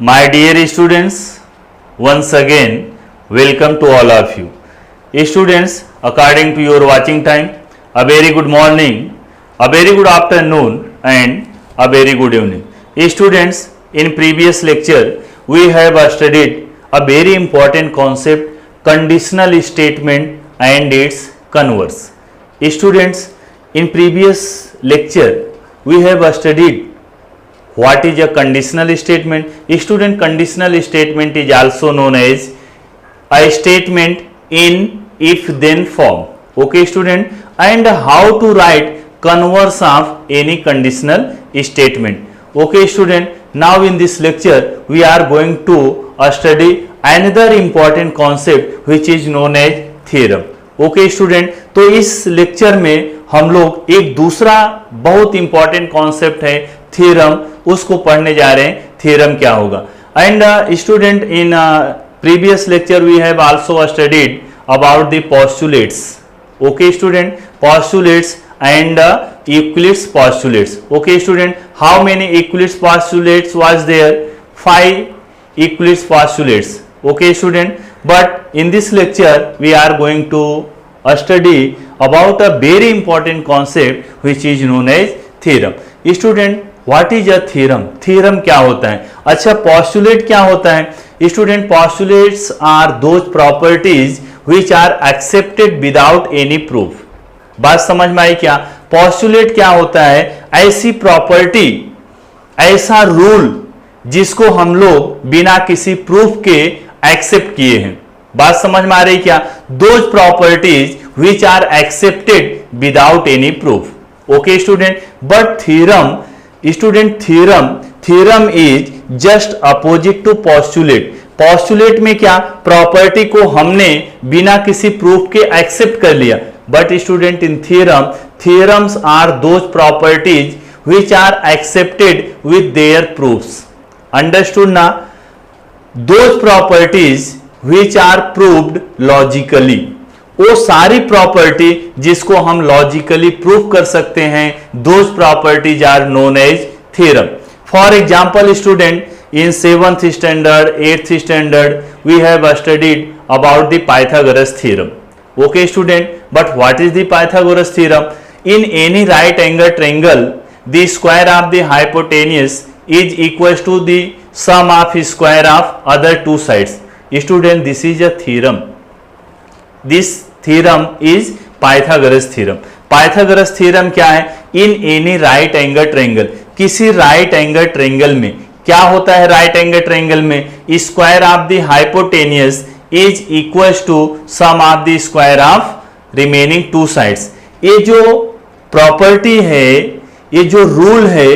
My dear students, once again, welcome to all of you. Students, according to your watching time, a very good morning, a very good afternoon and a very good evening. Students, in previous lecture, we have studied a very important concept, conditional statement and its converse. Students, in previous lecture, we have studied what is a conditional statement. Student, conditional statement is also known as a statement in if then form. Okay student, and how to write converse of any conditional statement. Okay student, now in this lecture we are going to study another important concept which is known as theorem. Okay student, तो इस lecture में हम लोग एक दूसरा बहुत important concept है theorem, उसको पढ़ने जा रहे हैं. थ्योरम क्या होगा? And student, in previous lecture we have also studied about the postulates. Okay student, postulates and Euclid's postulates. Okay student, how many Euclid's postulates was there? 5 Euclid's postulates. Okay student, but in this lecture we are going to study about a very important concept which is known as theorem. Student, what is a theorem? Theorem क्या होता है? अच्छा, postulate क्या होता है? Student, postulates are those properties which are accepted without any proof. बात समझ में आई क्या? पोस्टुलेट क्या होता है? ऐसी प्रॉपर्टी, ऐसा रूल जिसको हम लोग बिना किसी प्रूफ के एक्सेप्ट किए हैं. बात समझ में आ रही क्या? Those properties which are accepted without any proof. Okay student, but theorem, student, theorem is just opposite to postulate. Postulate में क्या? प्रॉपर्टी को हमने बिना किसी प्रूफ के एक्सेप्ट कर लिया. But student, in theorem, theorems are those properties which are accepted with their proofs. Understood ना? Those properties which are proved logically. वो सारी प्रॉपर्टी जिसको हम लॉजिकली प्रूव कर सकते हैं, those properties are known as theorem. For example, student, in 7th standard, 8th standard, we have studied about the Pythagoras theorem. Okay student, but what is the Pythagoras theorem? In any right angle triangle, the square of the hypotenuse is equals to the sum of square of other two sides. Student, this is a theorem. This theorem is Pythagoras theorem. Pythagoras theorem क्या है? In any right angle triangle, किसी right angle triangle में क्या होता है? right angle triangle में square of the hypotenuse is equals to sum of the square of remaining two sides. ये जो प्रॉपर्टी है, ये जो रूल है,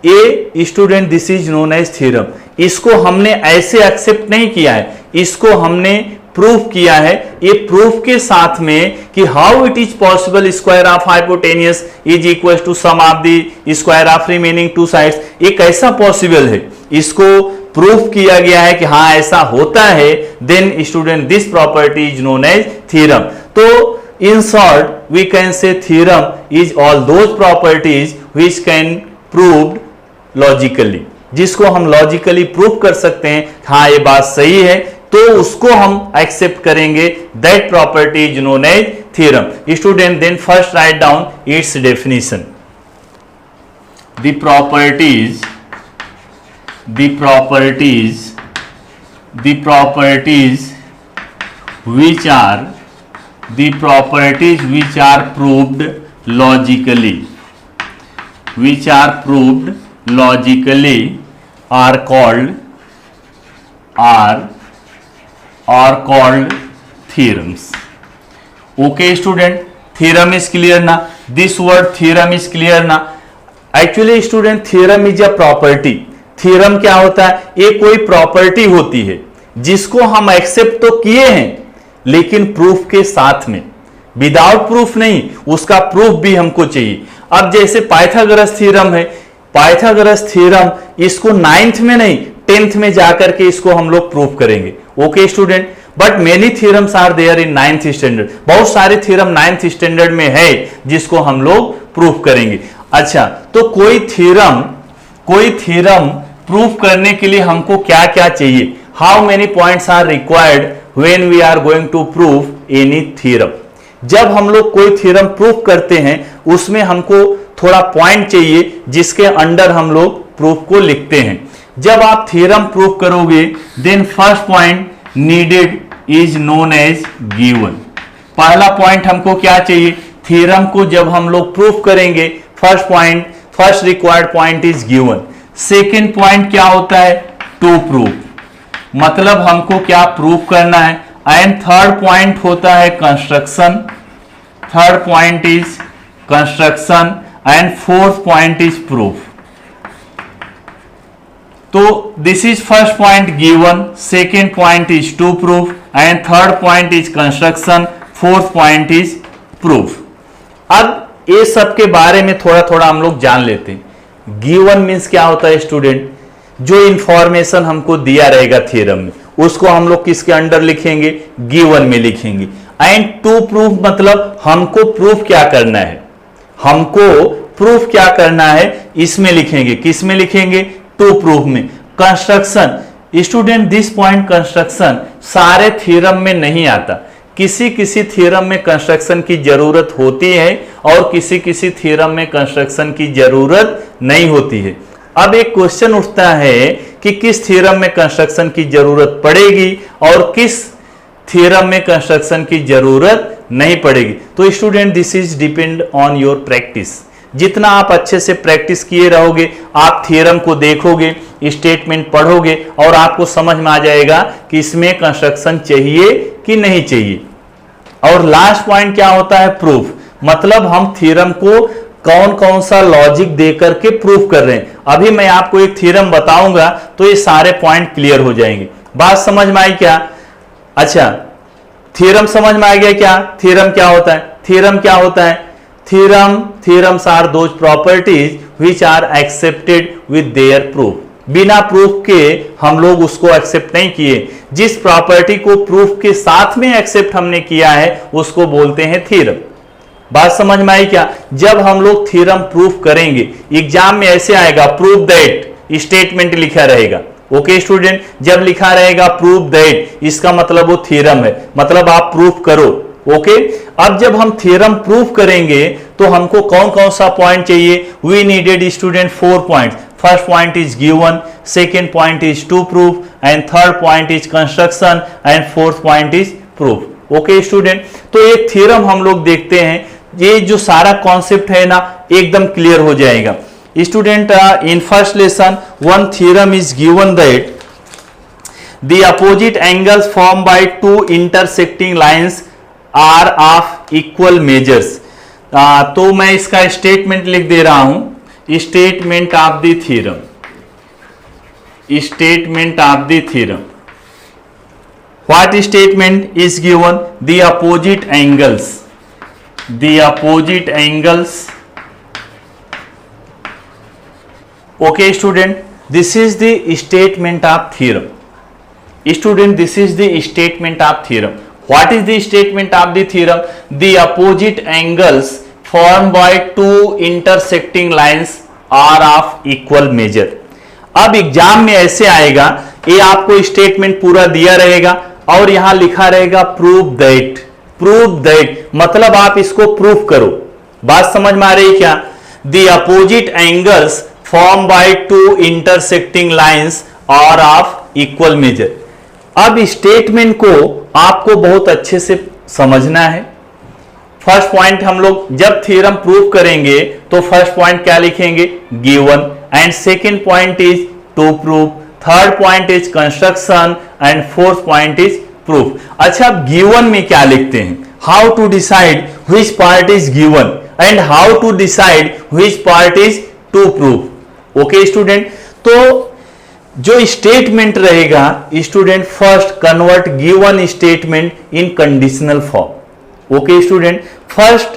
ये student this is known as theorem. इसको हमने ऐसे एक्सेप्ट नहीं किया है, इसको हमने प्रूफ किया है. ये प्रूफ के साथ में कि how it is possible square of hypotenuse is equal to sum of the square of remaining two sides. ये कैसा पॉसिबल है? इसको प्रूफ किया गया है कि हाँ ऐसा होता है. Then student, this property is known as theorem. तो in short we can say theorem is all those properties which can proved logically, जिसको हम लॉजिकली प्रूव कर सकते हैं. हाँ ये बात सही है, तो उसको हम एक्सेप्ट करेंगे. That property is known as theorem. Student, then first write down its definition. The properties which are proved logically, are called theorems. Okay student, theorem is clear na? This word theorem is clear na? Actually student, theorem is a property. Theorem क्या होता है? ये कोई property होती है जिसको हम accept तो किए हैं लेकिन प्रूफ के साथ में, विदाउट प्रूफ नहीं, उसका प्रूफ भी हमको चाहिए. अब जैसे पाइथागोरस थ्योरम है, पाइथागोरस थ्योरम इसको 9th में नहीं 10th में जाकर के इसको हम लोग प्रूफ करेंगे. Okay student, but many theorems are there in 9th standard. बहुत सारे थ्योरम 9th स्टैंडर्ड में है जिसको हम लोग प्रूफ करेंगे. अच्छा, तो कोई थ्योरम प्रूफ करने के लिए हमको क्या क्या चाहिए, how many points are required when we are going to prove any theorem. जब हम लोग कोई थ्योरम प्रूफ करते हैं उसमें हमको थोड़ा पॉइंट चाहिए जिसके अंडर हम लोग प्रूफ को लिखते हैं। जब आप थ्योरम प्रूफ करोगे then first point needed is known as given. पहला पॉइंट हमको क्या चाहिए, थ्योरम को जब हम लोग प्रूफ करेंगे first required point is given. Second point क्या होता है, टू प्रूफ, मतलब हमको क्या प्रूफ करना है। एंड थर्ड पॉइंट होता है construction, third point is construction and fourth point is proof. तो this is first point given, second point is to proof and third point is construction, fourth point is proof. अब ये सब के बारे में थोड़ा थोड़ा हम लोग जान लेते हैं। गिवन मीन्स क्या होता है स्टूडेंट, जो इंफॉर्मेशन हमको दिया रहेगा थ्योरम में उसको हम लोग किसके अंडर लिखेंगे, गिवन में लिखेंगे। एंड टू प्रूफ मतलब हमको प्रूफ क्या करना है, हमको प्रूफ क्या करना है इसमें लिखेंगे, किस में लिखेंगे, टू प्रूफ में। Construction student, this point construction सारे थ्योरम में नहीं आता, किसी किसी थ्योरम में कंस्ट्रक्शन की जरूरत होती है और किसी किसी थ्योरम में कंस्ट्रक्शन की जरूरत नहीं होती है। अब एक क्वेश्चन उठता है कि किस थ्योरम में कंस्ट्रक्शन की जरूरत पड़ेगी और किस थ्योरम में कंस्ट्रक्शन की जरूरत नहीं पड़ेगी। तो student this is depend on your practice. जितना आप अच्छे से प्रैक्टिस किए रहोगे, आप थ्योरम को देखोगे, स्टेटमेंट पढ़ोगे और आपको समझ में आ जाएगा कि इसमें कंस्ट्रक्शन चाहिए कि नहीं चाहिए। और लास्ट पॉइंट क्या होता है, प्रूफ, मतलब हम थ्योरम को कौन कौन सा लॉजिक देकर के प्रूफ कर रहे हैं। अभी मैं आपको एक थ्योरम बताऊंगा तो ये सारे पॉइंट क्लियर हो जाएंगे। बात समझ में आई क्या? अच्छा, थ्योरम समझ में आ गया क्या? थ्योरम क्या होता है? थ्योरम क्या होता है? Theorems are those properties which are accepted with their proof. बिना प्रूफ के हम लोग उसको एक्सेप्ट नहीं किए, जिस प्रॉपर्टी को प्रूफ के साथ में एक्सेप्ट हमने किया है उसको बोलते हैं थ्योरम। बात समझ में आई क्या? जब हम लोग थ्योरम प्रूफ करेंगे, एग्जाम में ऐसे आएगा प्रूफ दैट, स्टेटमेंट लिखा रहेगा। ओके स्टूडेंट, जब लिखा रहेगा प्रूफ दैट इसका मतलब वो थ्योरम है, मतलब आप प्रूफ करो। ओके, अब जब हम थ्योरम प्रूफ करेंगे तो हमको कौन कौन सा पॉइंट चाहिए? We needed student 4 points. First point is given, second point is to proof and third point is construction and fourth point is proof. Okay student, तो एक थ्योरम हम लोग देखते हैं, ये जो सारा कॉन्सेप्ट है ना एकदम क्लियर हो जाएगा student. In first lesson one theorem is given that the opposite angles form by two intersecting lines are of equal measures. तो मैं इसका स्टेटमेंट लिख दे रहा हूं, statement of the theorem, statement of the theorem. What statement is given? The opposite angles, the opposite angles. Okay student, this is the statement of theorem. Student, this is the statement of theorem. What is the statement of the theorem? The opposite angles formed by two intersecting lines are of equal measure. अब exam में ऐसे आएगा, ये आपको statement पूरा दिया रहेगा और यहां लिखा रहेगा प्रूव दैट। प्रूव दैट मतलब आप इसको प्रूफ करो। बात समझ में आ रही क्या? The opposite angles form by two intersecting lines are of equal measure. अब स्टेटमेंट को आपको बहुत अच्छे से समझना है। फर्स्ट पॉइंट हम लोग जब थ्योरम प्रूफ करेंगे तो फर्स्ट पॉइंट क्या लिखेंगे? Given. And second point is to proof, third point is construction and fourth point is proof. अच्छा, अब गिवन में क्या लिखते हैं? How to decide which part is given and how to decide which part is to proof. Okay student, तो जो statement रहेगा student, first convert given statement in conditional form. Okay student, first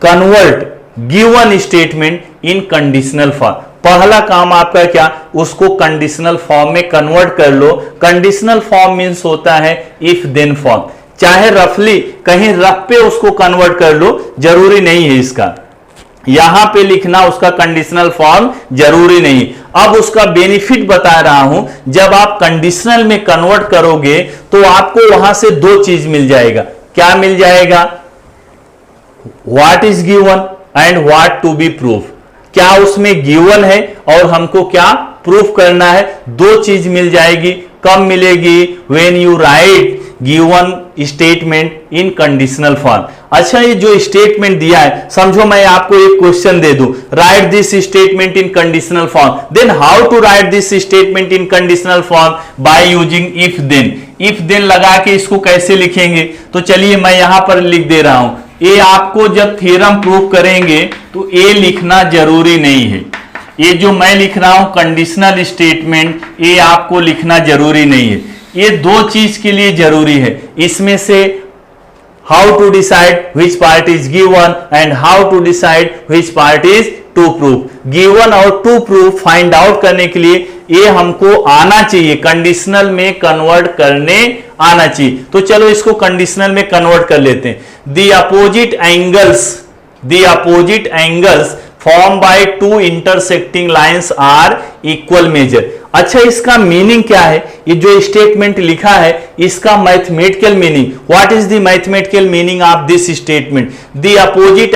convert given statement in conditional form. पहला काम आपका क्या? उसको conditional form में convert कर लो। कंडीशनल फॉर्म मींस होता है इफ देन फॉर्म। चाहे रफली कहीं रफ पे उसको कन्वर्ट कर लो, जरूरी नहीं है इसका यहां पे लिखना उसका कंडीशनल फॉर्म, जरूरी नहीं। अब उसका बेनिफिट बता रहा हूं, जब आप कंडीशनल में कन्वर्ट करोगे तो आपको वहां से दो चीज मिल जाएगा। क्या मिल जाएगा? What is given and what to be proof. क्या उसमें गिवन है और हमको क्या प्रूफ करना है, दो चीज मिल जाएगी। कब मिलेगी? When you right given statement in conditional form. अच्छा, ये जो स्टेटमेंट दिया है, समझो मैं आपको एक क्वेश्चन दे दूं, write this statement in conditional form, then how to write this statement in conditional form? By using if then. If then लगा के इसको कैसे लिखेंगे? तो चलिए मैं यहां पर लिख दे रहा हूं। ये आपको जब थ्योरम प्रूव करेंगे तो ये लिखना जरूरी नहीं है। ये जो मैं लिख रहा हूं कंडीशनल स्टेटमेंट, ये आपको लिखना जरूरी नहीं है। ये दो चीज के लिए जरूरी है, इसमें से how to decide which part is given and how to decide which part is to proof. Given और टू प्रूफ फाइंड आउट करने के लिए ये हमको आना चाहिए, कंडीशनल में कन्वर्ट करने आना चाहिए। तो चलो इसको कंडीशनल में कन्वर्ट कर लेते हैं। The opposite angles form by two intersecting lines are equal measure. अच्छा, इसका मीनिंग क्या है? ये जो स्टेटमेंट लिखा है इसका mathematical meaning, what is the mathematical meaning of this statement? The opposite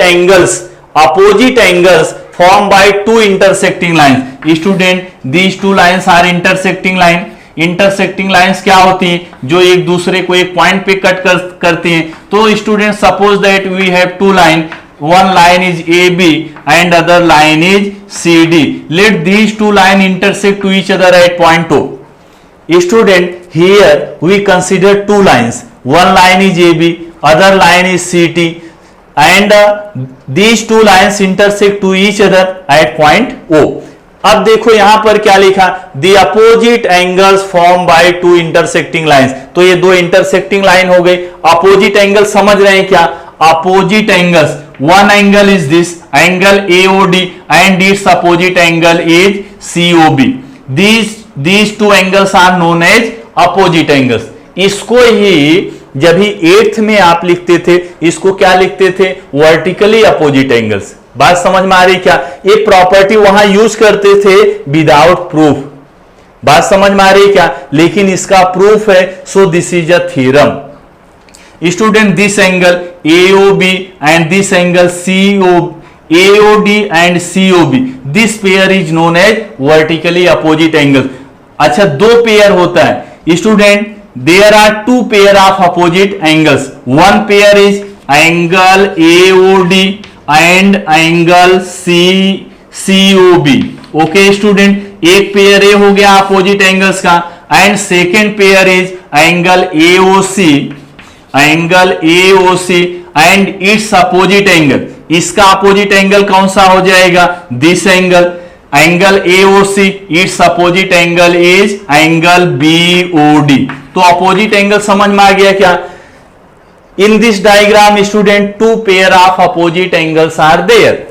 angles formed by two intersecting lines। Student, these two lines are intersecting line। Intersecting lines क्या होती हैं? जो एक दूसरे को एक पॉइंट पे कट करती हैं। तो student suppose that we have two line, one line is AB and other line is CD। Let these two line intersect to each other at point O। Student, here we consider two lines, one line is AB, other line is CD and these two lines intersect to each other at point O। अब देखो यहां पर क्या लिखा? The opposite angles formed by two intersecting lines। तो ये दो intersecting line हो गई। अपोजिट एंगल समझ रहे हैं क्या? Opposite angles, one angle is this angle AOD and its opposite angle is COB। These two angles are known as opposite angles। इसको ही जब ही 8th में आप लिखते थे, इसको क्या लिखते थे? Vertically opposite angles. बात समझ में आ रही क्या? ये प्रॉपर्टी वहां यूज करते थे विदाउट प्रूफ। बात समझ में आ रही क्या? लेकिन इसका प्रूफ है, so this is a theorem. Student, this angle AOB and this angle AOD and COB, this pair is known as vertically opposite angle. अच्छा, दो पेयर होता है student, there are two pair of opposite angles, one pair is angle AOD and angle COB। Okay student, एक pair ए हो गया opposite angles का, and second pair is angle AOC and its opposite angle. इसका opposite angle कौन सा हो जाएगा? This angle AOC, its opposite angle is angle BOD। तो अपोजिट एंगल समझ में आ गया क्या? In this diagram student two pair of opposite angles are there.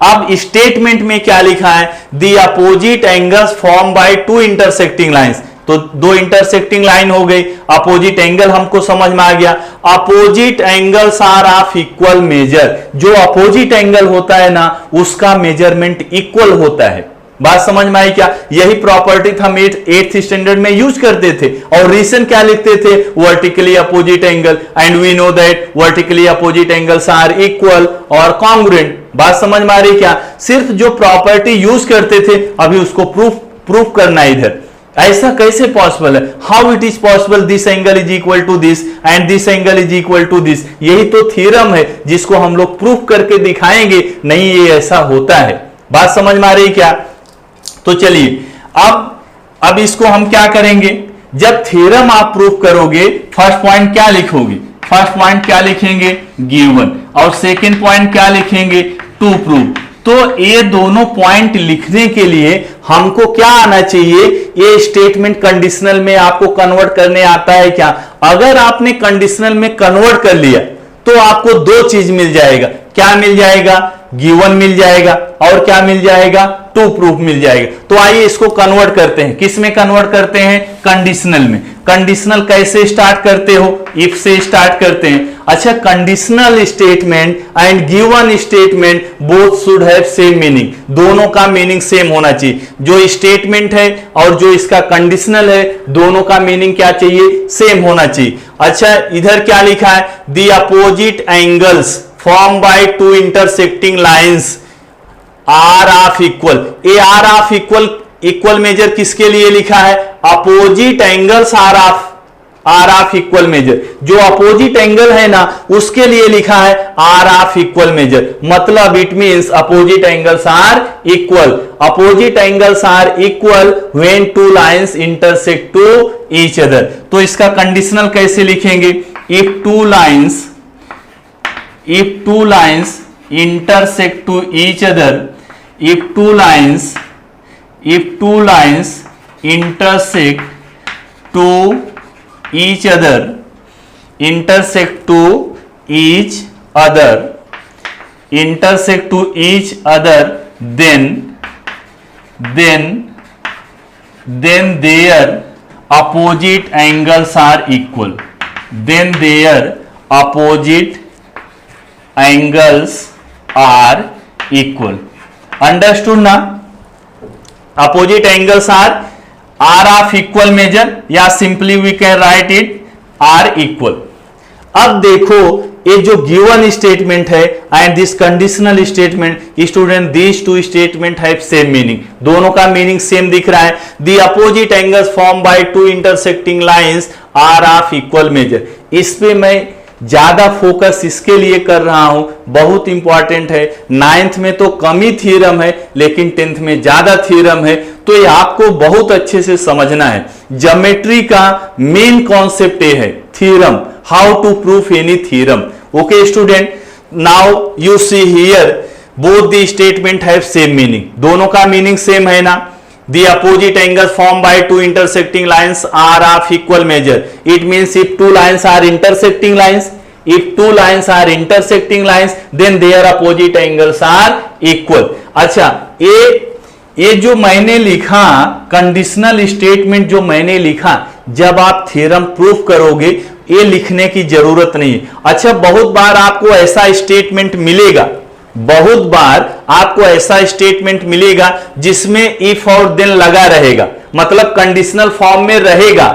अब स्टेटमेंट में क्या लिखा है? The opposite angles form by two intersecting lines. तो दो इंटरसेक्टिंग लाइन हो गई, अपोजिट एंगल हमको समझ में आ गया। Opposite angles are of equal measure. जो अपोजिट एंगल होता है ना, उसका मेजरमेंट इक्वल होता है। बात समझ में आई क्या? यही प्रॉपर्टी हम 8th स्टैंडर्ड में यूज करते थे। और रीजन क्या लिखते थे? Vertically opposite angle, and we know that vertically opposite angles are equal और कॉन्ग्रुएंट। बात समझ में आ रही क्या? सिर्फ जो प्रॉपर्टी यूज करते थे, अभी उसको प्रूफ करना इधर। ऐसा कैसे पॉसिबल है? How it is possible this angle is equal to this and this angle is equal to this? यही तो थ्योरम है जिसको हम लोग प्रूफ करके दिखाएंगे। नहीं, ये ऐसा होता है। बात समझ में आ रही क्या? तो चलिए अब इसको हम क्या करेंगे? जब थ्योरम आप प्रूफ करोगे, फर्स्ट पॉइंट क्या लिखोगे? फर्स्ट पॉइंट क्या लिखेंगे? गिवन। और सेकंड पॉइंट क्या लिखेंगे? To prove. तो ये दोनों पॉइंट लिखने के लिए हमको क्या आना चाहिए? ये स्टेटमेंट कंडीशनल में आपको कन्वर्ट करने आता है क्या? अगर आपने कंडीशनल में कन्वर्ट कर लिया तो आपको दो चीज मिल जाएगा। क्या मिल जाएगा? गिवन मिल जाएगा और क्या मिल जाएगा? टू प्रूफ मिल जाएगा। तो आइए इसको कन्वर्ट करते हैं, किस में कन्वर्ट करते हैं, कंडीशनल में। कंडीशनल कैसे स्टार्ट करते हो, इफ से स्टार्ट करते हैं। अच्छा, conditional statement and given statement both should have same meaning, दोनों का मीनिंग सेम होना चाहिए। जो स्टेटमेंट है और जो इसका कंडीशनल है, दोनों का मीनिंग क्या चाहिए, सेम होना चाहिए। अच्छा, इधर क्या लिखा है, the opposite angles form by two intersecting lines are of equal. A are of equal measure किसके लिए लिखा है, opposite angles are of equal measure. जो अपोजिट एंगल है ना, उसके लिए लिखा है आर ऑफ इक्वल मेजर। मतलब it means opposite angles are equal. Opposite angles are equal when two lines intersect to each other. तो इसका कंडीशनल कैसे लिखेंगे, if two lines intersect to each other, if two lines intersect to each other, then their opposite angles are equal. Then their opposite angles are equal. Understood ना? Opposite angles are of equal measure, या simply we can write it are equal. अब देखो ये जो given statement है and this conditional statement, student this two statement have same meaning, दोनों का meaning same दिख रहा है। The opposite angles form by two intersecting lines are of equal measure. इस पे मैं ज्यादा फोकस इसके लिए कर रहा हूं, बहुत इंपॉर्टेंट है। 9th में तो कम ही थ्योरम है, लेकिन 10th में ज्यादा थ्योरम है, तो ये आपको बहुत अच्छे से समझना है। ज्योमेट्री का मेन कॉन्सेप्ट ये है theorem, how to proof any theorem. Okay student, now you see here both the statement have same meaning, दोनों का मीनिंग सेम है ना। The opposite angles formed by two intersecting lines are of equal measure. It means if two lines are intersecting lines, then their opposite angles are equal. अच्छा, ये जो मैंने लिखा conditional statement जो मैंने लिखा, जब आप थ्योरम प्रूफ करोगे ये लिखने की जरूरत नहीं है। अच्छा, बहुत बार आपको ऐसा स्टेटमेंट मिलेगा, बहुत बार आपको ऐसा स्टेटमेंट मिलेगा जिसमें इफ और देन लगा रहेगा, मतलब कंडीशनल फॉर्म में रहेगा।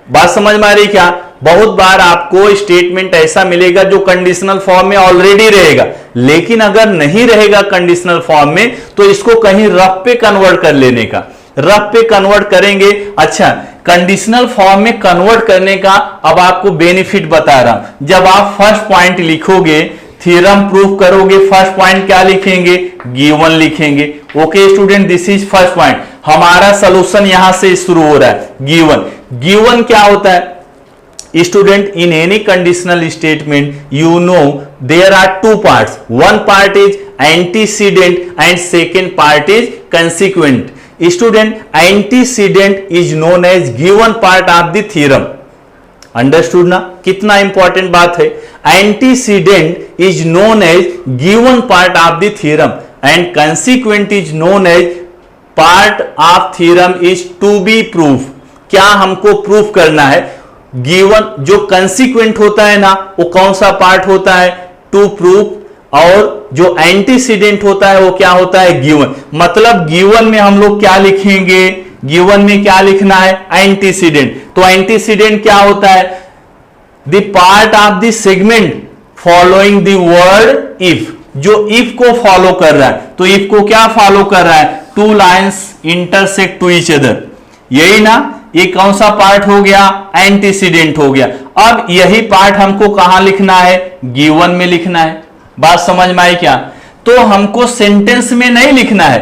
बात समझ में आ रही क्या? बहुत बार आपको स्टेटमेंट ऐसा मिलेगा जो कंडीशनल फॉर्म में ऑलरेडी रहेगा, लेकिन अगर नहीं रहेगा कंडीशनल फॉर्म में तो इसको कहीं रफ पे कन्वर्ट कर लेने का, रफ पे कन्वर्ट करेंगे। अच्छा, कंडीशनल फॉर्म में कन्वर्ट करने का अब आपको बेनिफिट बता रहा हूं। जब आप फर्स्ट पॉइंट लिखोगे, थ्योरम प्रूफ करोगे, फर्स्ट पॉइंट क्या लिखेंगे, गिवन लिखेंगे। Okay student, this is first point. हमारा सॉल्यूशन यहां से शुरू हो रहा है, गिवन। गिवन क्या होता है student? In any conditional statement you know there are two parts, one part is antecedent and second part is consequent. Student, antecedent is known as given part of the theorem. Understood ना? कितना important बात है। Antecedent is known as given part of the theorem and consequent is known as part of theorem is to be proof. क्या हमको proof करना है? Given जो consequent होता है ना, वो कौन सा पार्ट होता है? To proof. और जो एंटीसीडेंट होता है वो क्या होता है? गिवन। मतलब गिवन में हम लोग क्या लिखेंगे? गिवन में क्या लिखना है? एंटीसीडेंट। तो एंटीसीडेंट क्या होता है? The part of the segment following the word if, जो इफ को फॉलो कर रहा है। तो इफ को क्या फॉलो कर रहा है? Two lines intersect to each other, यही ना? ये कौन सा पार्ट हो गया? एंटीसीडेंट हो गया। अब यही पार्ट हमको कहां लिखना है? गिवन में लिखना है। बात समझ में आई क्या? तो हमको सेंटेंस में नहीं लिखना है।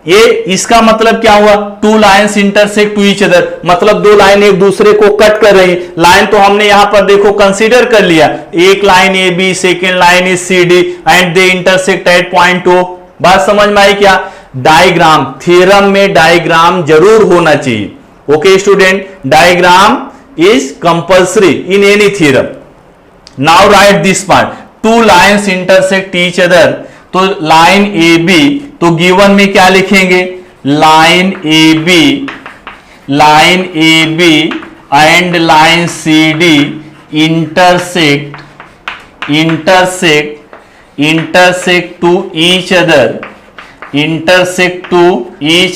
ये इसका मतलब क्या हुआ? Two lines intersect to each other, मतलब दो लाइन एक दूसरे को कट कर रही। लाइन तो हमने यहां पर देखो कंसीडर कर लिया, एक line A B, second line is C D and they intersect at point O. बात समझ में आई क्या? डायग्राम, थ्योरम में डायग्राम जरूर होना चाहिए। Okay student, diagram is compulsory in any theorem. Now write this part, two lines intersect each other, तो लाइन ए बी, तो गिवन में क्या लिखेंगे, line A B and line C D intersect to each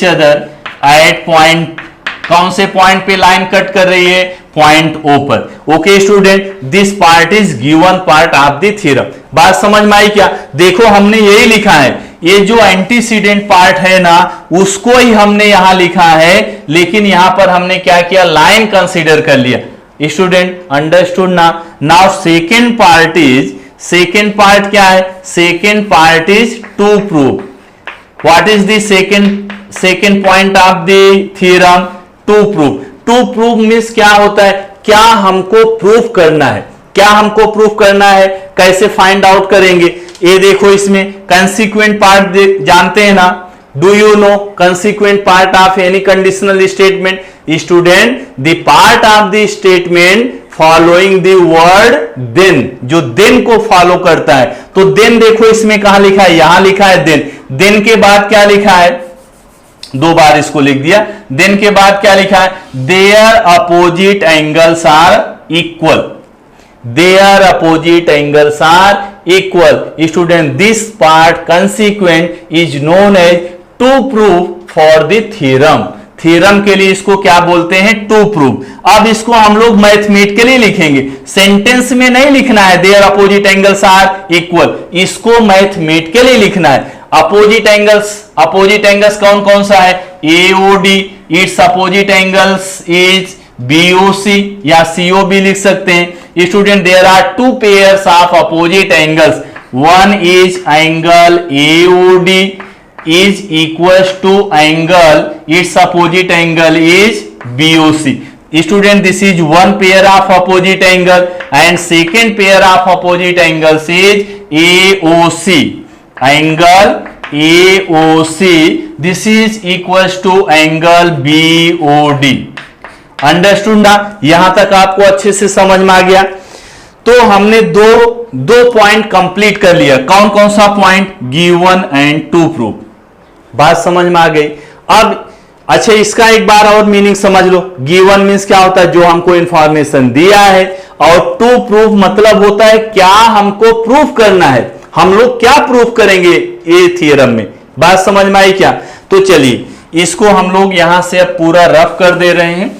other at point, कौन से point पे line cut कर रही है, पॉइंट ओ पर। Okay student, this part is given part of the theorem. बात समझ में आई क्या? देखो हमने यही लिखा है, ये जो एंटीसीडेंट पार्ट है ना उसको ही हमने यहां लिखा है, लेकिन यहां पर हमने क्या किया, लाइन कंसीडर कर लिया। स्टूडेंट अंडरस्टूड ना? नाउ सेकेंड पार्ट क्या है, second part is to prove. What is the second point of the theorem, to prove means क्या होता है, क्या हमको प्रूफ करना है, कैसे फाइंड आउट करेंगे। ये देखो इसमें कंसीक्वेंट पार्ट जानते हैं ना, do you know consequent part of any conditional statement? Student, the part of the statement following the word then, जो देन को फॉलो करता है। तो देन देखो इसमें कहां लिखा है, यहां लिखा है देन के बाद क्या लिखा है, दो बार इसको लिख दिया। देन के बाद क्या लिखा है, there opposite angles are equal. Student, this part consequent is known as to proof for the theorem के लिए इसको क्या बोलते हैं, टू प्रूफ। अब इसको हम लोग मैथमेटिकली लिखेंगे, सेंटेंस में नहीं लिखना है there opposite angles are equal, इसको मैथमेटिकली लिखना है। अपोजिट एंगल्स कौन कौन सा है, AOD, it's opposite angles is BOC या सीओबी लिख सकते हैं। Student, there are two pairs of opposite angles, one is angle AOD is equals to angle, its opposite angle is BOC. Student, this is one pair of opposite angle and second pair of opposite angles is AOC. Angle AOC, this is equals to angle BOD. Understood ना? यहां तक आपको अच्छे से समझ में आ गया। तो हमने दो पॉइंट कंप्लीट कर लिया। कौन कौन सा point, given and to proof. बात समझ में आ गई। अब अच्छा, इसका एक बार और मीनिंग समझ लो। गिवन मींस क्या होता है, जो हमको इंफॉर्मेशन दिया है, और टू प्रूफ मतलब होता है क्या हमको प्रूफ करना है, हम लोग क्या प्रूफ करेंगे ये थ्योरम में। बात समझ में आई क्या? तो चलिए इसको हम लोग यहां से अब पूरा रफ कर दे रहे हैं।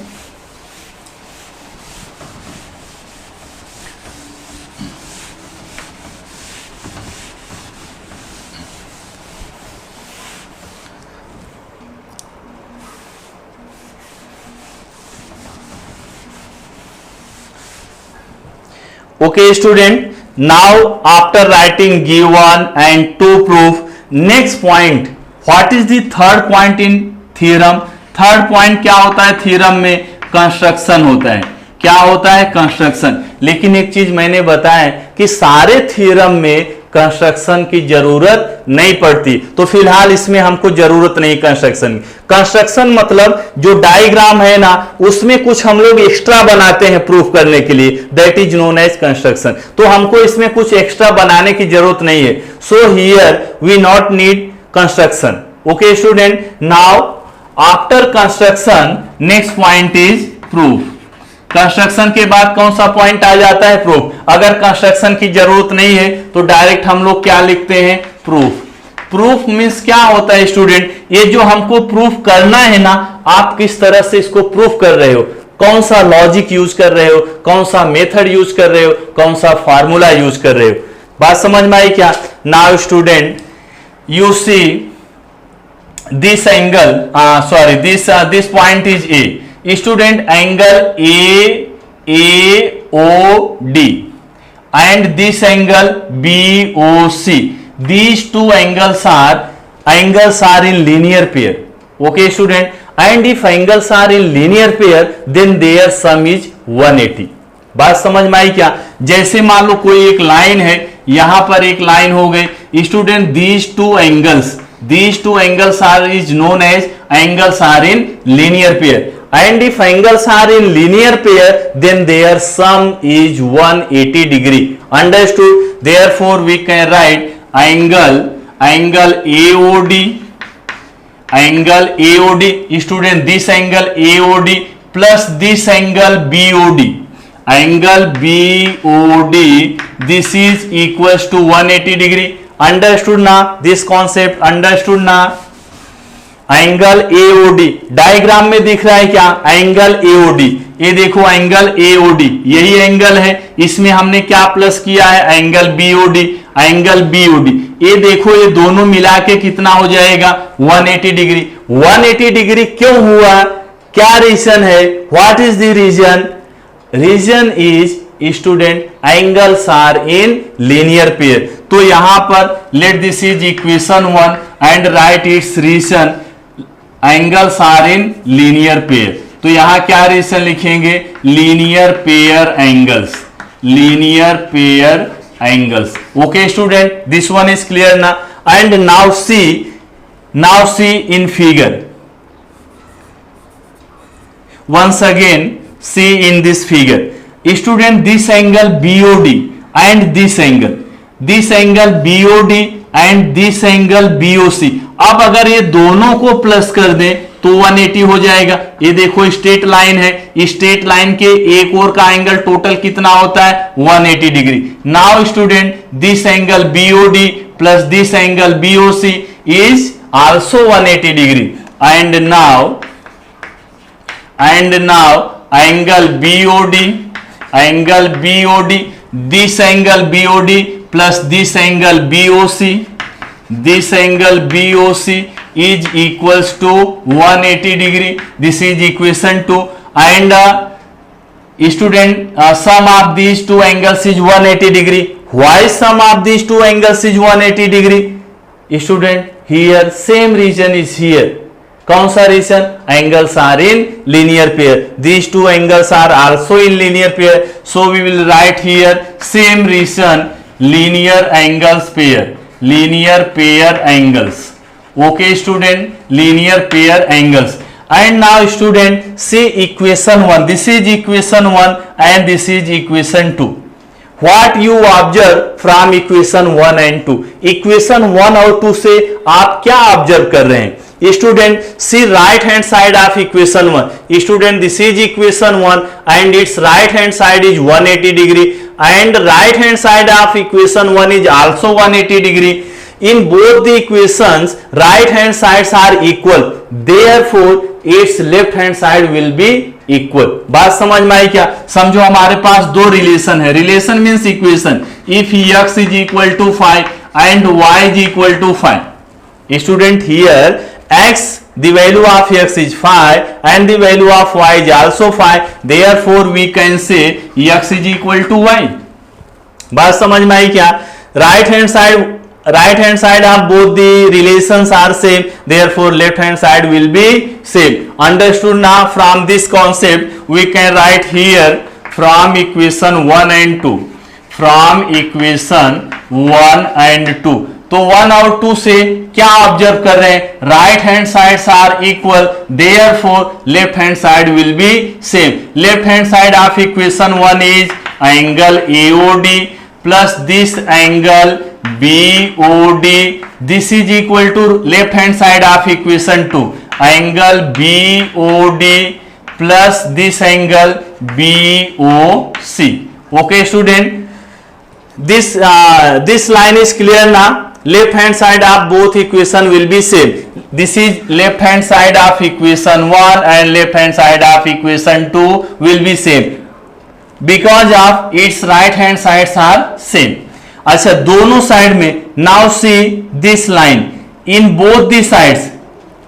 Okay student, now after writing given and to proof, next point, what is the third point in theorem? Third point क्या होता है थ्योरम में, कंस्ट्रक्शन होता है। क्या होता है, कंस्ट्रक्शन। लेकिन एक चीज मैंने बताया कि सारे थ्योरम में कंस्ट्रक्शन की जरूरत नहीं पड़ती, तो फिलहाल इसमें हमको जरूरत नहीं कंस्ट्रक्शन की। कंस्ट्रक्शन मतलब जो डायग्राम है ना उसमें कुछ हम लोग एक्स्ट्रा बनाते हैं प्रूफ करने के लिए, that is known as construction. तो हमको इसमें कुछ एक्स्ट्रा बनाने की जरूरत नहीं है। So here we not need construction. Okay student, now after construction next point is proof. Construction के बाद कौन सा पॉइंट आ जाता है, प्रूफ। अगर कंस्ट्रक्शन की जरूरत नहीं है तो डायरेक्ट हम लोग क्या लिखते हैं, प्रूफ। प्रूफ मींस क्या होता है स्टूडेंट, ये जो हमको प्रूफ करना है ना, आप किस तरह से इसको प्रूफ कर रहे हो, कौन सा लॉजिक यूज कर रहे हो, कौन सा मेथड यूज कर रहे हो, कौन सा फार्मूला यूज कर रहे हो। बात समझ में आई क्या? Now student you see this angle, this point is a. Student, angle AOD and this angle BOC, these two angles are in linear pair. Okay student, and if angles are in linear pair then their sum is 180. बात समझ में आई क्या? जैसे मान लो कोई एक line है, यहां पर एक लाइन हो गई। Student, these two angles is known as angles are in linear pair. And if angles are in linear pair then their sum is 180 degree. Understood? Therefore we can write angle angle AOD, angle AOD student, this angle AOD plus this angle BOD, angle BOD, this is equals to 180 degree. Understood ना this concept, understood ना। Angle AOD diagram में दिख रहा है क्या, angle AOD, ये देखो angle AOD यही एंगल है, इसमें हमने क्या प्लस किया है, एंगल BOD, एंगल BOD, ये देखो ये दोनों मिला के कितना हो जाएगा 180 डिग्री। 180 डिग्री क्यों हुआ, क्या रीजन है, what is the reason, reason is student angles are in linear pair. तो यहां पर let this is equation 1 and write it's reason, angles are in linear pair. तो यहां क्या रीजन लिखेंगे, linear pair angles, linear pair angles. Okay student, this one is clear ना। And now see in figure, once again see in this figure, student this angle BOD and this angle BOD and this angle BOC, अब अगर ये दोनों को plus कर दें तो 180 हो जाएगा। ये देखो स्ट्रेट लाइन है, स्ट्रेट लाइन के एक और का एंगल टोटल कितना होता है 180 degree. Now student this angle BOD plus this angle BOC is also 180 degree. And now angle BOD, this angle BOD plus this angle BOC, this angle BOC is equals to 180 degree. This is equation 2 and student sum of these two angles is 180 degree. Why sum of these two angles is 180 degree? Student here same reason is here. कौन सा reason, angles are in linear pair, these two angles are also in linear pair, so we will write here same reason, linear angles pair, linear pair angles. Okay student, linear pair angles. And now student see equation 1, this is equation 1 and this is equation 2। What you observe from equation 1 and 2, equation 1 और 2 से आप क्या observe कर रहे हैं student, see right hand side of equation 1, student this is equation 1 and it's right hand side is 180 degree and right hand side of equation 1 is also 180 degree. In both the equations right hand sides are equal, therefore its left hand side will be equal। बात समझ में आई क्या, समझो हमारे पास दो relation है, relation means equation, if x is equal to 5 and y is equal to 5, student here x, the value of x is 5 and the value of y is also 5, therefore we can say x is equal to y। बात समझ में आई क्या, right hand side of both the relations are same, therefore left hand side will be same। Understood now? From this concept we can write here from equation 1 and 2, from equation 1 and 2। तो 1 और 2 से क्या observe कर रहे हैं, right hand sides are equal, therefore left hand side will be same. Left hand side of equation 1 is angle AOD plus this angle BOD, this is equal to left hand side of equation 2, angle BOD plus this angle BOC। Okay student, this line is clear now, left hand side of both equation will be same, this is left hand side of equation 1 and left hand side of equation 2 will be same because of its right hand sides are same। अच्छा दोनों side में, now see this line in both the sides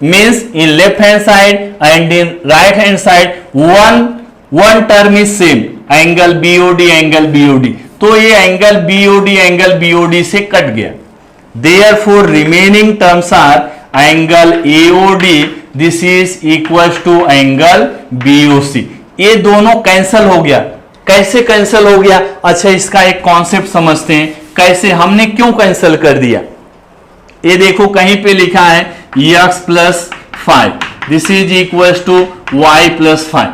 means in left hand side and in right hand side one term is same, angle BOD angle BOD, तो ये angle BOD से कट गया, therefore remaining terms are angle AOD, this is equal to angle BOC। ये दोनों cancel हो गया, कैसे कैंसल हो गया, अच्छा इसका एक कॉन्सेप्ट समझते हैं, कैसे हमने क्यों कैंसिल कर दिया। ये देखो कहीं पे लिखा है x plus 5, this is equal to y plus 5,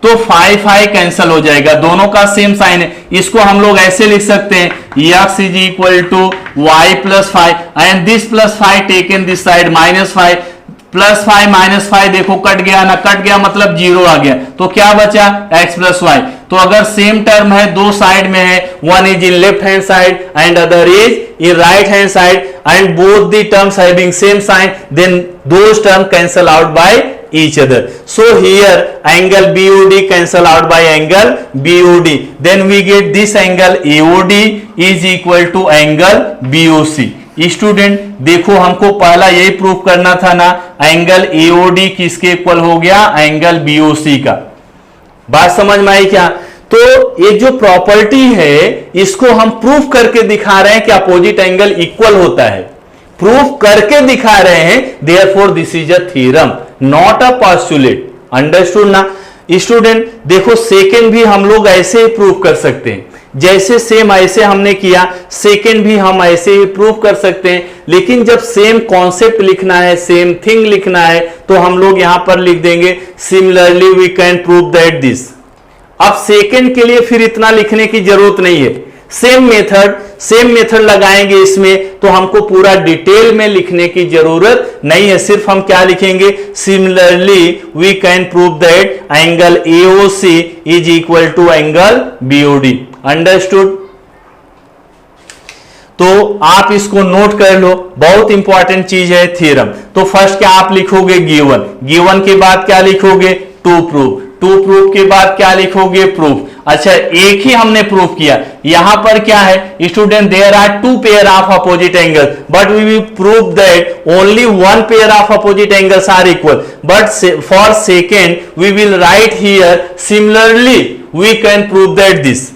तो फाई फाई कैंसिल हो जाएगा, दोनों का सेम साइन है। इसको हम लोग ऐसे लिख सकते हैं x is equal to y plus five and this plus five taken this side minus five, plus five minus five देखो कट गया ना, कट गया मतलब जीरो आ गया, तो क्या बचा x प्लस वाई। तो अगर सेम टर्म है, दो साइड में है, one is in left hand side and other is in right hand side and both the terms having same sign, then those term cancel out by each other. So here angle BOD cancel out by angle BOD, then we get this angle AOD is equal to angle BOC. Student देखो हमको पहला यही proof करना था ना, angle AOD किसके equal हो गया, एंगल BOC का। बात समझ में आई क्या? तो ये जो प्रॉपर्टी है इसको हम प्रूफ करके दिखा रहे हैं कि अपोजिट एंगल इक्वल होता है, प्रूफ करके दिखा रहे हैं, therefore this is a theorem not a postulate. Understood ना स्टूडेंट? देखो सेकेंड भी हम लोग ऐसे ही प्रूफ कर सकते हैं, जैसे सेम ऐसे हमने किया, सेकेंड भी हम ऐसे ही प्रूफ कर सकते हैं। लेकिन जब सेम कॉन्सेप्ट लिखना है, सेम थिंग लिखना है, तो हम लोग यहां पर लिख देंगे similarly we can prove that this. अब सेकेंड के लिए फिर इतना लिखने की जरूरत नहीं है, सेम मेथड लगाएंगे इसमें, तो हमको पूरा डिटेल में लिखने की जरूरत नहीं है। सिर्फ हम क्या लिखेंगे, similarly we can prove that angle AOC is equal to angle BOD। Understood? तो आप इसको नोट कर लो, बहुत इंपॉर्टेंट चीज है थ्योरम। तो फर्स्ट क्या आप लिखोगे, गिवन के बाद क्या लिखोगे, टू प्रूफ के बाद क्या लिखोगे, प्रूफ। अच्छा, एक ही हमने प्रूफ किया, यहां पर क्या है student, there are two pair of opposite angle but we will prove that only one pair of opposite angles are equal, but for second we will write here similarly we can prove that this.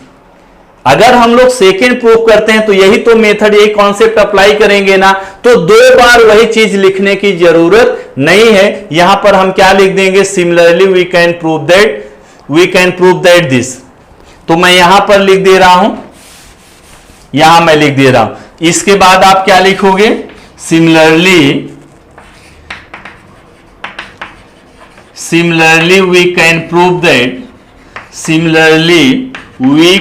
अगर हम लोग second proof करते हैं तो यही तो method, यही concept apply करेंगे ना, तो दो बार वही चीज लिखने की जरूरत नहीं है। यहां पर हम क्या लिख देंगे, similarly we can prove that this. तो मैं यहां पर लिख दे रहा हूं, यहां मैं लिख दे रहा हूं। इसके बाद आप क्या लिखोगे, similarly we can prove that, we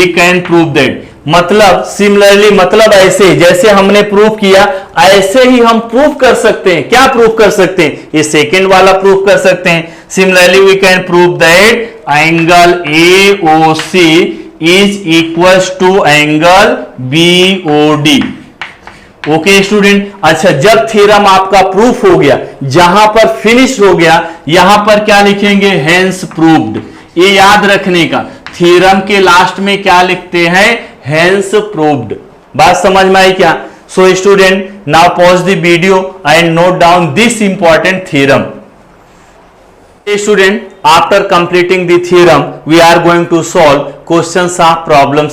can prove that मतलब सिमिलरली मतलब ऐसे जैसे हमने प्रूफ किया ऐसे ही हम प्रूफ कर सकते हैं। क्या प्रूफ कर सकते हैं, ये सेकेंड वाला प्रूफ कर सकते हैं। Similarly we can prove that angle AOC is equals to angle BOD। Okay student? अच्छा, जब थ्योरम आपका प्रूफ हो गया, जहां पर फिनिश हो गया, यहां पर क्या लिखेंगे, हेंस प्रूव्ड। ये याद रखने का, थ्योरम के लास्ट में क्या लिखते हैं, हेंस प्रूव्ड। बात समझ में आई क्या? So student, now pause the video and note down this important theorem. Student, after completing the theorem we are going to solve questions of problem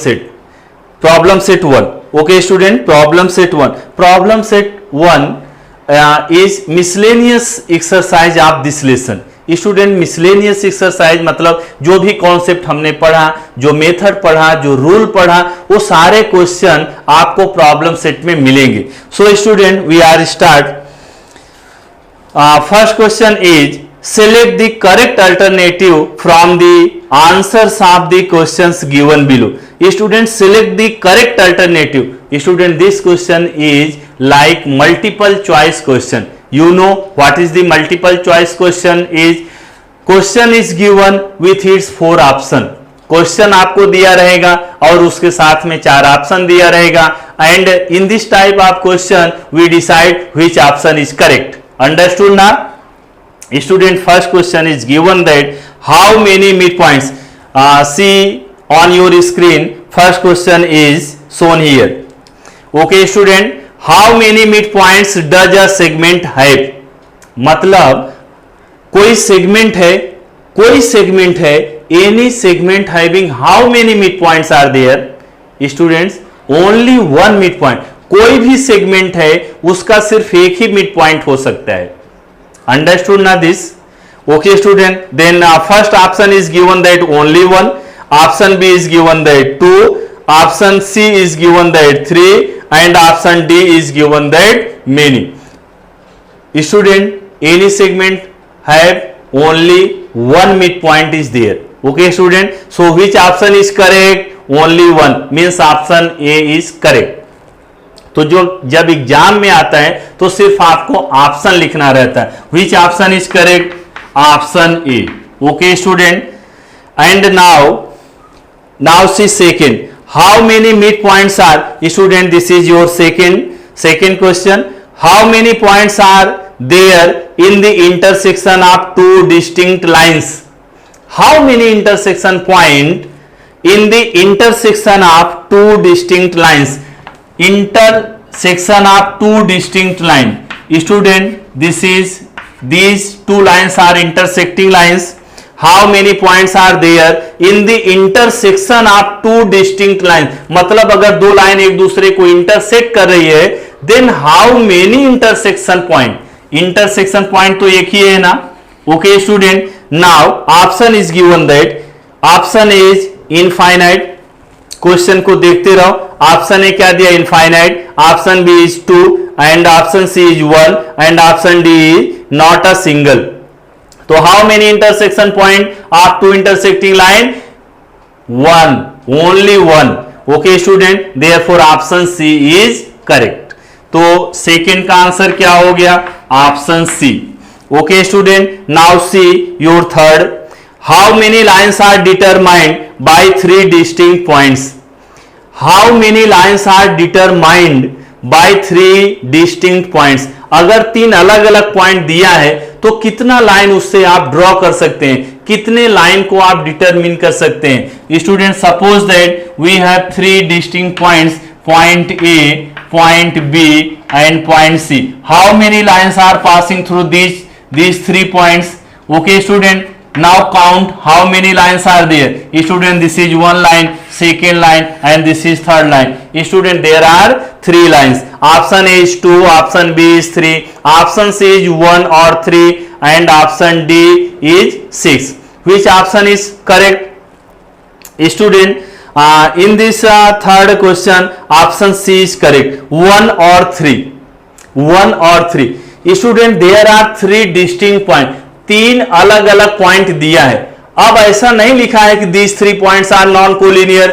set 1। okay student, problem set 1 is miscellaneous exercise of this lesson। Student, miscellaneous exercise मतलब जो भी concept हमने पढ़ा, जो method पढ़ा, जो rule पढ़ा, वो सारे क्वेश्चन आपको प्रॉब्लम सेट में मिलेंगे। So student, we are start. First question is select the correct alternative from the answers of the questions given below। Student, select the correct alternative। Student, this question is like multiple choice question। You know what is the multiple choice question is? Question is given with its 4 option। Question आपको दिया रहेगा और उसके साथ में 4 option दिया रहेगा, and in this type of question we decide which option is correct। Understood ना? Student, first question is given that how many midpoints, see on your screen, first question is shown here। okay student, how many midpoints does a segment have? मतलब कोई segment है, any segment having how many midpoints are there? Students, only one midpoint। कोई भी segment है उसका सिर्फ एक ही mid point हो सकता है। Understood ना this? Okay student, then first option is given that only 1, option B is given that 2, option C is given that 3, and option D is given that many। Student, any segment have only one midpoint is there. Okay student, so which option is correct? Only one, means option A is correct. तो जो जब exam में आता है तो सिर्फ आपको option लिखना रहता है. Which option is correct? Option A. Okay student, and now see second. How many midpoints are? Student, this is your second question. How many points are there in the intersection of two distinct lines? How many intersection point in the intersection of two distinct lines? Intersection of two distinct line. Student, these two lines are intersecting lines. How many points are there in the intersection of two distinct lines? मतलब अगर दो line एक दूसरे को intersect कर रही है, then how many intersection point? Intersection point तो एक ही है ना. Okay student, now option is given that option is infinite. Question को देखते रहो. ऑप्शन ए क्या दिया? Infinite. Option B is 2 and option C is 1 and option D is not a single. तो how many intersection point of two intersecting line? 1, only 1. Okay student, therefore option C is correct. तो second का answer क्या हो गया? Option C. Okay student, now see your third. How many lines are determined by 3 distinct points? How many lines are determined by 3 distinct points? अगर 3 अलग अलग point दिया है तो कितना लाइन उससे आप ड्रॉ कर सकते हैं, कितने लाइन को आप डिटरमिन कर सकते हैं? Student, suppose that we have 3 distinct points, point A, point B and point C. How many lines are passing through these 3 points? Okay student, now count how many lines are there. Student, this is one line, second line and this is third line. Student, there are 3 lines. Option A is 2, option B is 3, option C is 1 or 3 and option D is 6. Which option is correct? Student, in this third question option C is correct. 1 or 3. 1 or 3. Student, there are 3 distinct points. 3 अलग अलग point दिया है. अब ऐसा नहीं लिखा है कि these 3 points are non collinear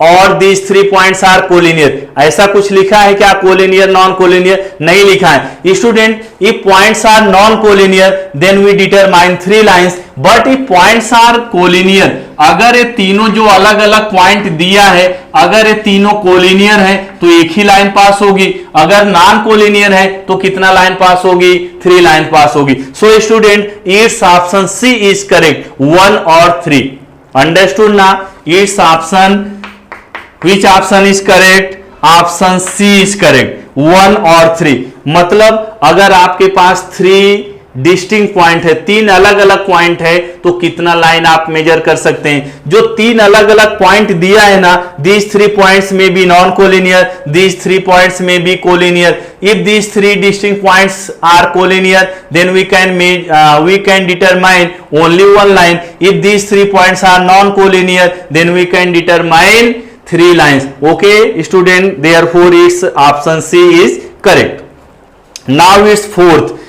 और these 3 points are collinear. ऐसा कुछ लिखा है क्या? collinear, non collinear नहीं लिखा है. Student, if points are non collinear then we determine 3 lines, but if points are collinear, अगर ये तीनों जो अलग अलग पॉइंट दिया है अगर ये तीनों कोलिनियर है तो एक ही लाइन पास होगी. अगर नॉन कोलिनियर है तो कितना लाइन पास होगी? 3 लाइन पास होगी. So student, it's option C is correct, 1 और 3. अंडरस्टूड ना? It's option, which option is correct? Option C is correct, 1 और 3. मतलब अगर आपके पास 3 डिस्टिंक्ट पॉइंट है, 3 अलग अलग पॉइंट है, तो कितना लाइन आप मेजर कर सकते हैं? जो 3 अलग अलग पॉइंट दिया है ना, these 3 points may be non collinear, these 3 points may be collinear. If these 3 distinct points are collinear, then we can determine only one line. If these 3 points are non collinear, then we can determine 3 lines. Okay student, therefore its option C is correct. Now it's fourth.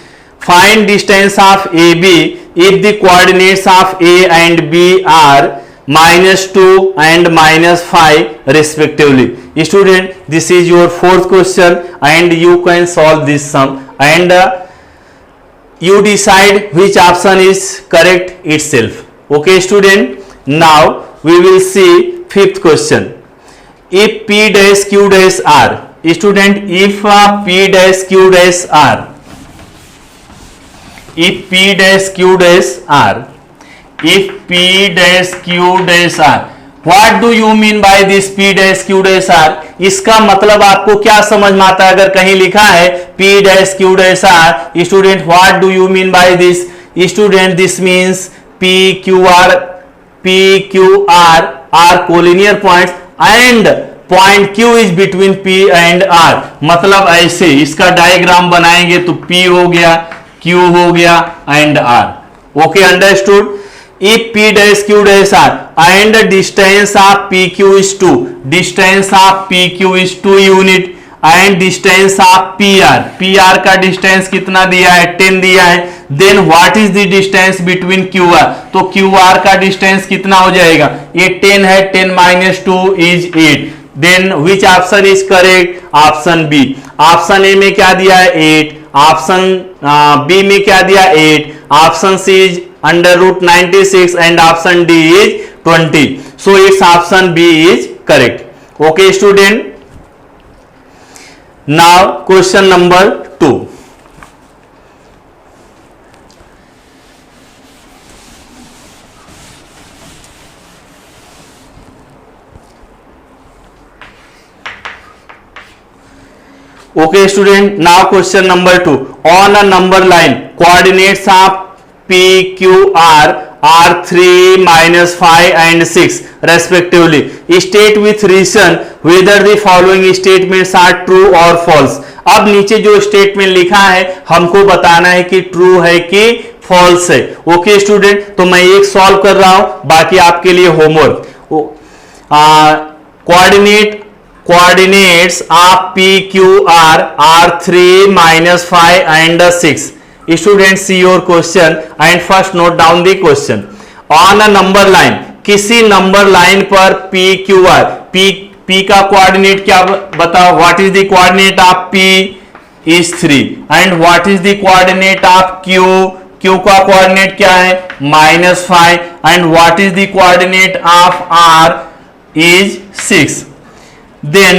Find distance of AB if the coordinates of A and B are -2 and -5 respectively. Student, this is your fourth question and you can solve this sum and you decide which option is correct itself. Okay student, now we will see fifth question. If P dash Q dash R. Student, if P dash Q dash R, if P dash Q dash R, if P dash Q dash R, what do you mean by this P dash Q dash R? इसका मतलब आपको क्या समझ में आता है? अगर कहीं लिखा है P dash Q dash R, student, what do you mean by this? Student, this means P Q R are collinear points and point Q is between P and R. मतलब ऐसे इसका डायग्राम बनाएंगे तो P हो गया, Q हो गया and R. Okay, understood? If P dash Q dash R and distance of PQ is 2, distance of PQ is 2 unit and distance of P R, P R का डिस्टेंस कितना दिया है 10 दिया है। Then what is the distance between Q R, तो Q R का distance कितना हो जाएगा, ये 10 है, 10 minus 2 is 8। Then which option is correct, option B. Option A में क्या दिया है 8, ऑप्शन बी में क्या दिया 8, option C is √96 and option D is 20। So it's option B is correct. Okay student, now question number 2। Okay student, now question number 2. On a number line, coordinates of P, Q, R are 3, -5 and 6 respectively. State with reason whether the following statements are true or false. अब नीचे जो statement लिखा है हमको बताना है कि true है कि फॉल्स है। ओके स्टूडेंट, तो मैं एक सॉल्व कर रहा हूं, बाकी आपके लिए homework. Coordinates of P, Q, R are 3, -5 and 6. Students, see your question and first note down the question. On a number line, किसी नंबर लाइन पर P, Q, R, P का कोऑर्डिनेट क्या बताओ, what is the coordinate of P is 3 and what is the coordinate of Q, Q का coordinate क्या है -5 and what is the coordinate of R is 6. Then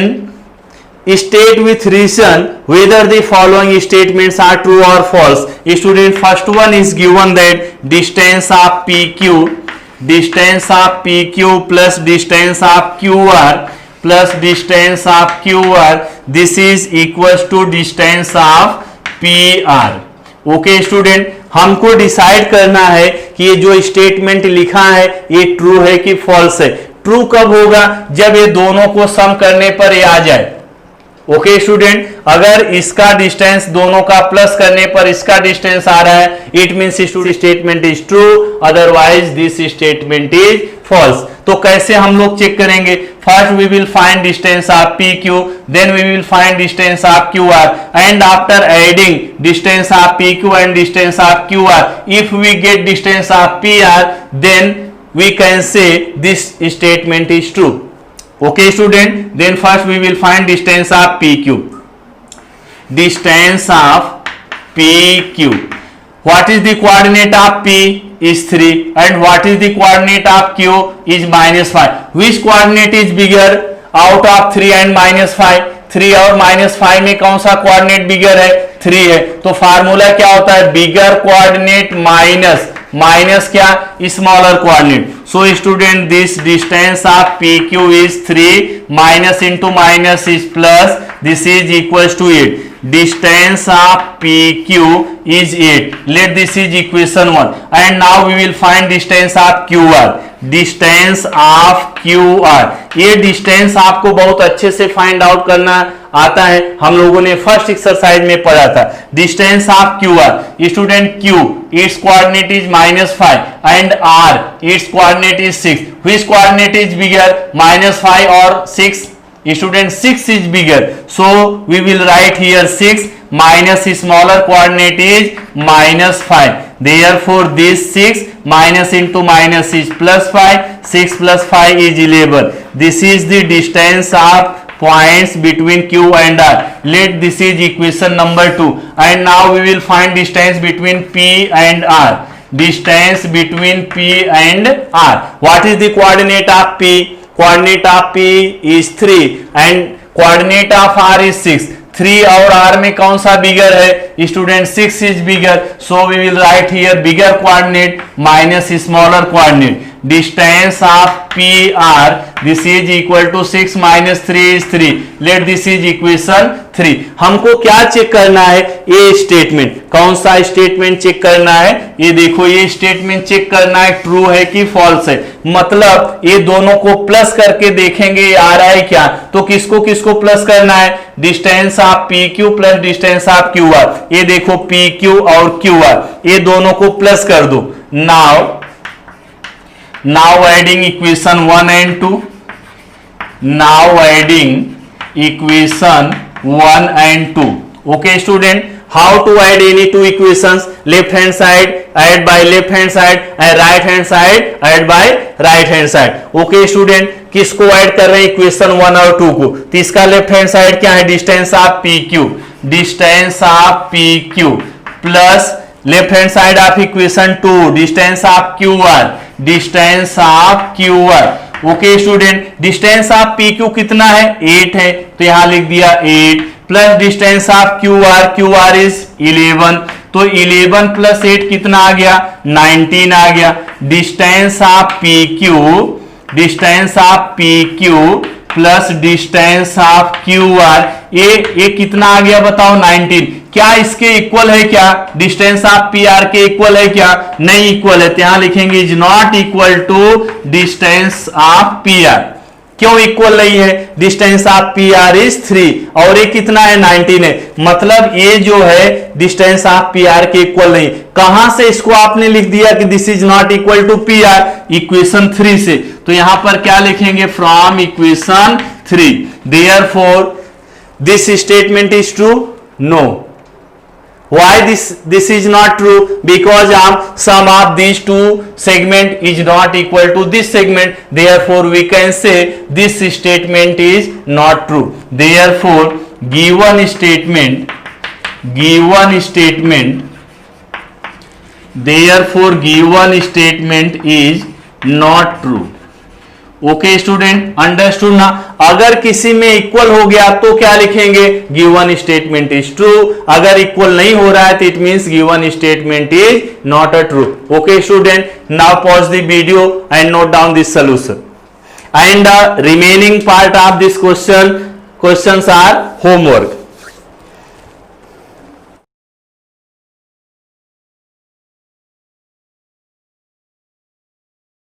state with reason whether the following statements are true or false. Student, first one is given that distance of PQ plus distance of QR plus distance of QR, this is equals to distance of PR. Okay student, हमको decide करना है कि ये जो statement लिखा है ये true है कि फॉल्स है। ट्रू कब होगा, जब ये दोनों को सम करने पर ये आ जाए। ओके स्टूडेंट, अगर इसका डिस्टेंस दोनों का प्लस करने पर इसका डिस्टेंस आ रहा है, it means statement is true, otherwise this statement is false. तो कैसे हम लोग चेक करेंगे, first we will find distance of P Q, then we will find distance of Q R, and after adding distance of P Q and distance of Q R, if we get distance of P R, then we can say this statement is true. Okay student, then first we will find distance of PQ. Distance of PQ, what is the coordinate of P is 3 and what is the coordinate of Q is -5. Which coordinate is bigger out of 3 and -5? 3 और -5 में कौन सा coordinate बिगर है, 3 है। तो formula क्या होता है, बिगर कोऑर्डिनेट माइनस क्या, smaller coordinate. So student, this distance of P Q is 3, minus into minus is plus, this is equal to 8. Distance of P Q is 8. Let this is equation 1 and now we will find distance of Q R. Distance of Q R, ये distance आपको बहुत अच्छे से find out करना आता है, हम लोगों ने फर्स्ट एक्सरसाइज में पढ़ा था। Distance of Q R, student Q its coordinate is -5 and R its coordinate is 6. Which coordinate is bigger, -5 और 6? Student, 6 is bigger, so we will write here 6 minus smaller coordinate is -5. Therefore this 6 minus into minus is +5, 6 plus 5 is 11. This is the distance of points between Q and R. Let this is equation number 2 and now we will find distance between P and R. Distance between P and R, what is the coordinate of P? Coordinate of P is 3 and coordinate of R is 6. 3 और R में कौन सा बिगर है, student 6 is bigger, so we will write here bigger coordinate minus smaller coordinate. Distance of PR, this is equal to 6 minus 3 is 3. Let this is equation 3. हमको क्या check करना है, ये स्टेटमेंट, कौन सा स्टेटमेंट चेक करना है, ये देखो ये स्टेटमेंट चेक करना है ट्रू है कि फॉल्स है। मतलब ये दोनों को प्लस करके देखेंगे ये आ रहा है क्या, तो किसको किसको प्लस करना है, distance of P Q plus distance of Q R. ये देखो पी क्यू और क्यू आर, ये दोनों को प्लस कर दो। Now adding equation 1 and 2. Now adding equation 1 and 2. Okay student, how to add any two equations? Left hand side add by left hand side and right hand side add by right hand side. Okay student, किसको add कर रहे हैं equation 1 और 2 को? तो इसका left hand side क्या है? Distance of P Q, distance of P Q plus left hand side of equation 2 distance of Q R, distance of Q are. Okay student, distance of P Q कितना है? 8 है, तो यहां लिख दिया 8 plus distance of Q are is 11, तो 11 plus 8 कितना आ गया? 19 आ गया. Distance of P Q plus distance of Q R, ये कितना आ गया बताओ? 19. क्या इसके इक्वल है क्या? डिस्टेंस ऑफ पी आर के इक्वल है क्या? नहीं इक्वल है, तो यहां लिखेंगे is not equal to distance of P R. क्यों इक्वल नहीं है? Distance of P R is 3 और ये कितना है? 19 है. मतलब ये जो है डिस्टेंस ऑफ पी आर के इक्वल नहीं. कहां से इसको आपने लिख दिया कि this is not equal to P R? Equation 3 से. तो यहां पर क्या लिखेंगे? From equation 3. Therefore this statement is true? No. Why this is not true? Because sum of these two segment is not equal to this segment. Therefore, we can say this statement is not true. Therefore, given statement is not true. Okay student, understood ना? अगर किसी में equal हो गया तो क्या लिखेंगे? Given statement is true. अगर इक्वल नहीं हो रहा है तो it means given statement is not a true. Okay student, now pause the video and note down this solution and the remaining part of this questions are homework.